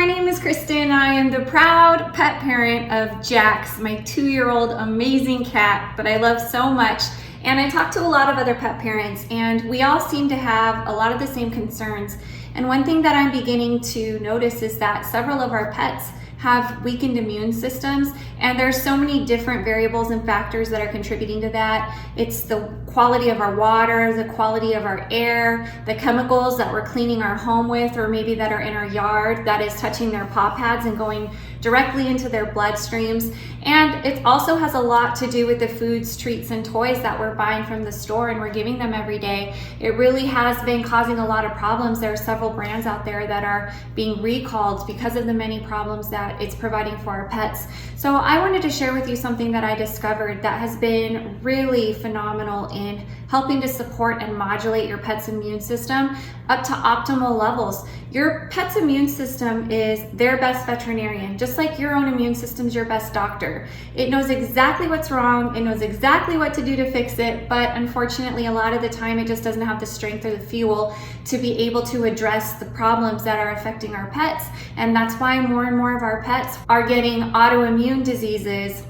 my name is Kristen. I am the proud pet parent of Jax, my 2-year-old amazing cat that I love so much. And I talk to a lot of other pet parents, and we all seem to have a lot of the same concerns. And one thing that I'm beginning to notice is that several of our pets have weakened immune systems, and there's so many different variables and factors that are contributing to that. It's the quality of our water, the quality of our air, the chemicals that we're cleaning our home with, or maybe that are in our yard that is touching their paw pads and going directly into their bloodstreams. And it also has a lot to do with the foods, treats, and toys that we're buying from the store and we're giving them every day. It really has been causing a lot of problems. There are several brands out there that are being recalled because of the many problems that it's providing for our pets. So I wanted to share with you something that I discovered that has been really phenomenal in helping to support and modulate your pet's immune system up to optimal levels. Your pet's immune system is their best veterinarian, just like your own immune system is your best doctor. It knows exactly what's wrong, it knows exactly what to do to fix it, but unfortunately a lot of the time it just doesn't have the strength or the fuel to be able to address the problems that are affecting our pets. And that's why more and more of our pets are getting autoimmune diseases,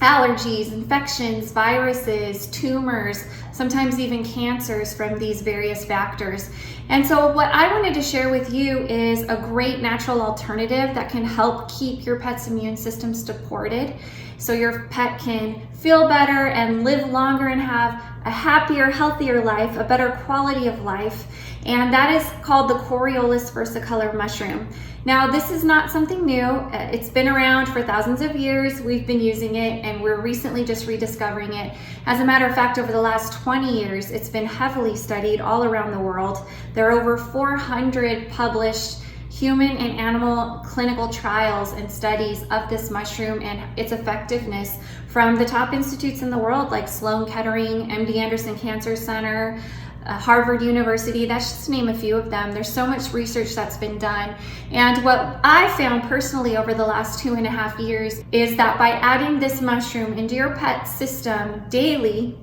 allergies, infections, viruses, tumors, sometimes even cancers from these various factors. And so what I wanted to share with you is a great natural alternative that can help keep your pet's immune system supported so your pet can feel better and live longer and have a happier, healthier life, a better quality of life. And that is called the Coriolis versicolor mushroom. Now, this is not something new. It's been around for thousands of years. We've been using it, and we're recently just rediscovering it. As a matter of fact, over the last 20 years, it's been heavily studied all around the world. There are over 400 published human and animal clinical trials and studies of this mushroom and its effectiveness from the top institutes in the world like Sloan Kettering, MD Anderson Cancer Center, Harvard University, that's just to name a few of them. There's so much research that's been done. And what I found personally over the last 2.5 years is that by adding this mushroom into your pet's system daily,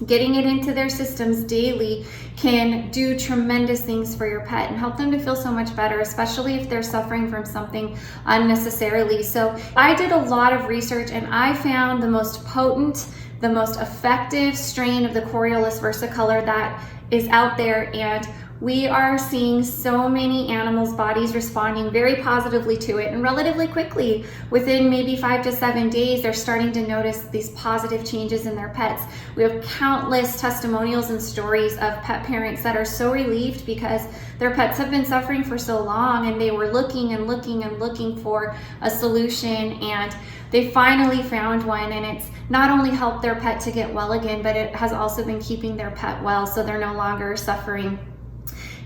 getting it into their systems daily can do tremendous things for your pet and help them to feel so much better, especially if they're suffering from something unnecessarily. So I did a lot of research and I found the most potent, the most effective strain of the Coriolis versicolor that is out there, and we are seeing so many animals' bodies responding very positively to it, and relatively quickly, within maybe 5 to 7 days, they're starting to notice these positive changes in their pets. We have countless testimonials and stories of pet parents that are so relieved because their pets have been suffering for so long and they were looking and looking and looking for a solution, and they finally found one, and it's not only helped their pet to get well again, but it has also been keeping their pet well so they're no longer suffering.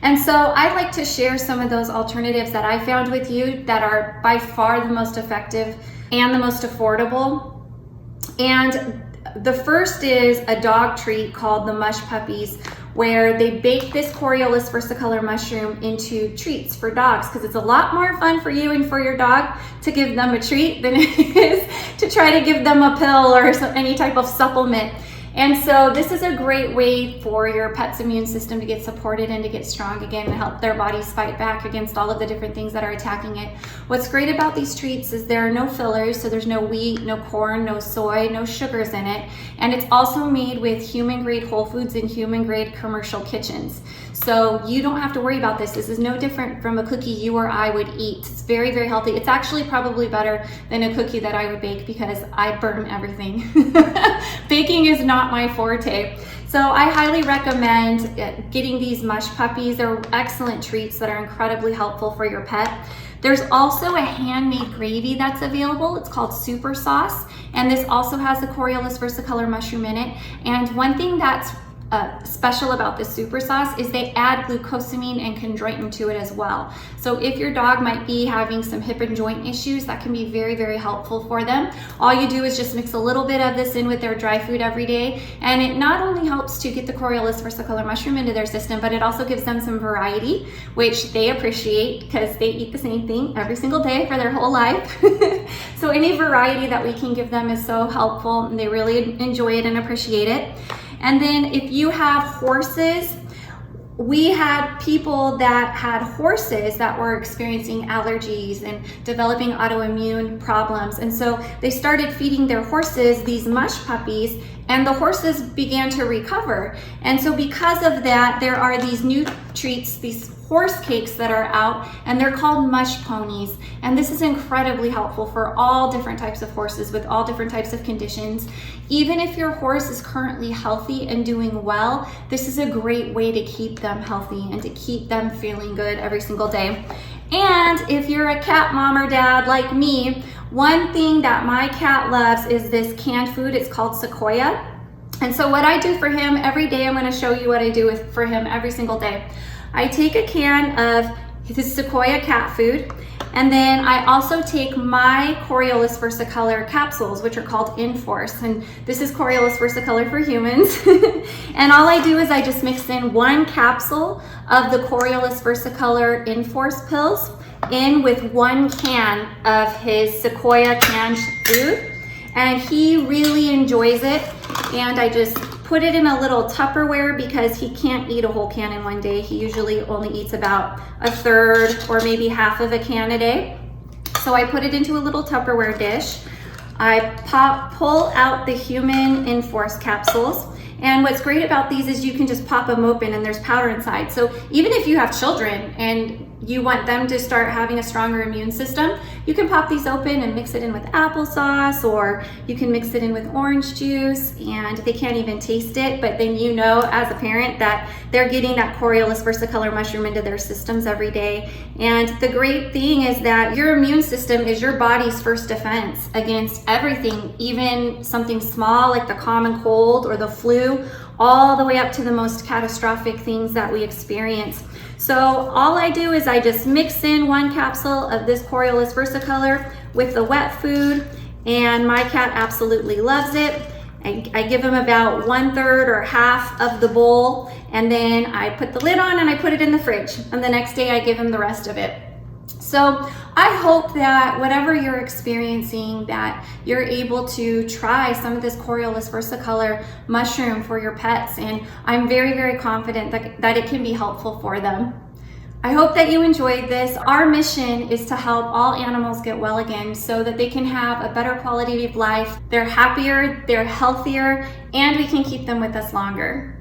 And so I'd like to share some of those alternatives that I found with you that are by far the most effective and the most affordable. And the first is a dog treat called the Mush Puppies, where they bake this Coriolis versicolor mushroom into treats for dogs, because it's a lot more fun for you and for your dog to give them a treat than it is to try to give them a pill or any type of supplement. And so this is a great way for your pet's immune system to get supported and to get strong again and help their bodies fight back against all of the different things that are attacking it. What's great about these treats is there are no fillers, so there's no wheat, no corn, no soy, no sugars in it. And it's also made with human-grade whole foods in human-grade commercial kitchens. So you don't have to worry about this. This is no different from a cookie you or I would eat. It's very, very healthy. It's actually probably better than a cookie that I would bake because I burn everything. Baking is not my forte. So I highly recommend getting these Mush Puppies. They're excellent treats that are incredibly helpful for your pet. There's also a handmade gravy that's available. It's called Super Sauce, and this also has the Coriolis versicolor mushroom in it. And one thing that's special about this super sauce is they add glucosamine and chondroitin to it as well. So if your dog might be having some hip and joint issues, that can be very, very helpful for them. All you do is just mix a little bit of this in with their dry food every day, and it not only helps to get the Coriolis versicolor mushroom into their system, but it also gives them some variety, which they appreciate because they eat the same thing every single day for their whole life. So any variety that we can give them is so helpful, and they really enjoy it and appreciate it. And then if you have horses, we had people that had horses that were experiencing allergies and developing autoimmune problems. And so they started feeding their horses these mush puppies, and the horses began to recover. And so because of that, there are these new treats, these horse cakes that are out, and they're called mush ponies. And this is incredibly helpful for all different types of horses with all different types of conditions. Even if your horse is currently healthy and doing well, this is a great way to keep them healthy and to keep them feeling good every single day. And if you're a cat mom or dad like me, one thing that my cat loves is this canned food. It's called Sequoia. And so what I do for him every day, I'm going to show you what I do for him every single day. I take a can of his Sequoia cat food, and then I also take my Coriolis versicolor capsules, which are called Inforce, and this is Coriolis versicolor for humans. And all I do is I just mix in 1 capsule of the Coriolis versicolor Inforce pills in with 1 can of his Sequoia canned food, and he really enjoys it. And I just put it in a little Tupperware because he can't eat a whole can in one day. He usually only eats about a third or maybe half of a can a day. So I put it into a little Tupperware dish. I pull out the human Inforce capsules. And what's great about these is you can just pop them open and there's powder inside. So even if you have children and you want them to start having a stronger immune system, you can pop these open and mix it in with applesauce, or you can mix it in with orange juice, and they can't even taste it, but then you know as a parent that they're getting that Coriolis versicolor mushroom into their systems every day. And the great thing is that your immune system is your body's first defense against everything, even something small like the common cold or the flu, all the way up to the most catastrophic things that we experience. So all I do is I just mix in 1 capsule of this Coriolis versicolor with the wet food, and my cat absolutely loves it. I give him about 1/3 or half of the bowl, and then I put the lid on and I put it in the fridge, and the next day I give him the rest of it. So I hope that whatever you're experiencing, that you're able to try some of this Coriolis versicolor mushroom for your pets, and I'm very, very confident that it can be helpful for them. I hope that you enjoyed this. Our mission is to help all animals get well again so that they can have a better quality of life. They're happier, they're healthier, and we can keep them with us longer.